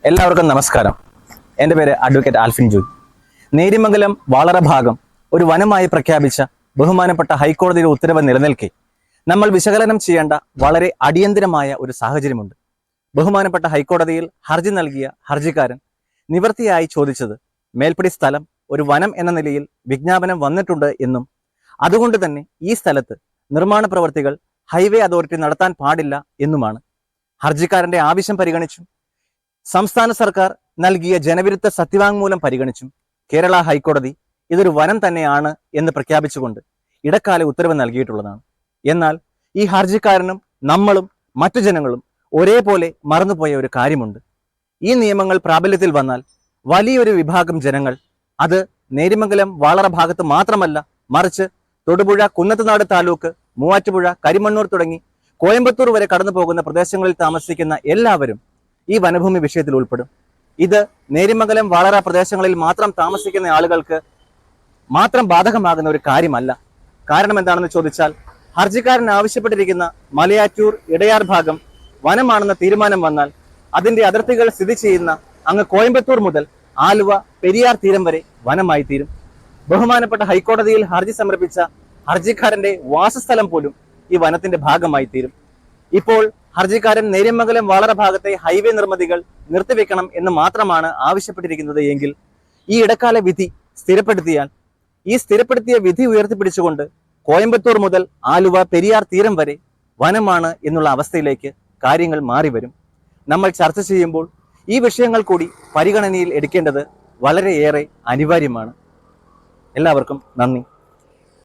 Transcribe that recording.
എല്ലാവർക്കും നമസ്കാരം. എൻ്റെ പേര് അഡ്വക്കേറ്റ് ആൽഫിൻ ജോയ്. നേര്യമംഗലം വാളറ ഭാഗം ഒരു വനമായി പ്രഖ്യാപിച്ച ബഹുമാനപ്പെട്ട ഹൈക്കോടതിയുടെ ഉത്തരവ് നിലനിൽക്കെ നമ്മൾ വിശകലനം ചെയ്യേണ്ട വളരെ അടിയന്തിരമായ ഒരു സാഹചര്യമുണ്ട്. ബഹുമാനപ്പെട്ട ഹൈക്കോടതിയിൽ ഹർജി നൽകിയ ഹർജിക്കാരൻ നിവൃത്തിയായി ചോദിച്ചത് മേൽപ്പടി സ്ഥലം ഒരു വനം എന്ന നിലയിൽ വിജ്ഞാപനം വന്നിട്ടുണ്ട് എന്നും അതുകൊണ്ട് തന്നെ ഈ സ്ഥലത്ത് നിർമ്മാണ പ്രവർത്തികൾ ഹൈവേ അതോറിറ്റി നടത്താൻ പാടില്ല എന്നുമാണ്. ഹർജിക്കാരന്റെ ആവശ്യം പരിഗണിച്ചും സംസ്ഥാന സർക്കാർ നൽകിയ ജനവിരുദ്ധ സത്യവാങ്മൂലം പരിഗണിച്ചും കേരള ഹൈക്കോടതി ഇതൊരു വനം തന്നെയാണ് എന്ന് പ്രഖ്യാപിച്ചുകൊണ്ട് ഇടക്കാല ഉത്തരവ് നൽകിയിട്ടുള്ളതാണ്. എന്നാൽ ഈ ഹർജിക്കാരനും നമ്മളും മറ്റു ജനങ്ങളും ഒരേപോലെ മറന്നുപോയ ഒരു കാര്യമുണ്ട്. ഈ നിയമങ്ങൾ പ്രാബല്യത്തിൽ വന്നാൽ വലിയൊരു വിഭാഗം ജനങ്ങൾ അത് നേര്യമംഗലം വാളറ ഭാഗത്ത് മാത്രമല്ല, മറിച്ച് തൊടുപുഴ, കുന്നത്തുനാട് താലൂക്ക്, മൂവാറ്റുപുഴ, കരിമണ്ണൂർ തുടങ്ങി കോയമ്പത്തൂർ വരെ കടന്നു പോകുന്ന പ്രദേശങ്ങളിൽ താമസിക്കുന്ന എല്ലാവരും ഈ വനഭൂമി വിഷയത്തിൽ ഉൾപ്പെടും. ഇത് നേര്യമംഗലം വാളറ പ്രദേശങ്ങളിൽ മാത്രം താമസിക്കുന്ന ആളുകൾക്ക് മാത്രം ബാധകമാകുന്ന ഒരു കാര്യമല്ല. കാരണം എന്താണെന്ന് ചോദിച്ചാൽ, ഹർജിക്കാരൻ ആവശ്യപ്പെട്ടിരിക്കുന്ന മലയാറ്റൂർ ഇടയാർ ഭാഗം വനമാണെന്ന തീരുമാനം വന്നാൽ അതിന്റെ അതിർത്തികൾ സ്ഥിതി ചെയ്യുന്ന അങ്ങ് കോയമ്പത്തൂർ മുതൽ ആലുവ, പെരിയാർ തീരം വരെ വനമായി തീരും. ബഹുമാനപ്പെട്ട ഹൈക്കോടതിയിൽ ഹർജി സമർപ്പിച്ച ഹർജിക്കാരന്റെ വാസസ്ഥലം പോലും ഈ വനത്തിന്റെ ഭാഗമായി തീരും. ഇപ്പോൾ ഹർജിക്കാരൻ നേര്യമംഗലം വാളറ ഭാഗത്തെ ഹൈവേ നിർമ്മിതികൾ നിർത്തിവെക്കണം എന്ന് മാത്രമാണ് ആവശ്യപ്പെട്ടിരിക്കുന്നത് എങ്കിൽ ഈ ഇടക്കാല വിധി സ്ഥിരപ്പെടുത്തിയാൽ ഈ സ്ഥിരപ്പെടുത്തിയ വിധി ഉയർത്തിപ്പിടിച്ചുകൊണ്ട് കോയമ്പത്തൂർ മുതൽ ആലുവ, പെരിയാർ തീരം വരെ വനമാണ് എന്നുള്ള അവസ്ഥയിലേക്ക് കാര്യങ്ങൾ മാറി വരും. നമ്മൾ ചർച്ച ചെയ്യുമ്പോൾ ഈ വിഷയങ്ങൾ കൂടി പരിഗണനയിൽ എടുക്കേണ്ടത് വളരെയേറെ അനിവാര്യമാണ്. എല്ലാവർക്കും നന്ദി.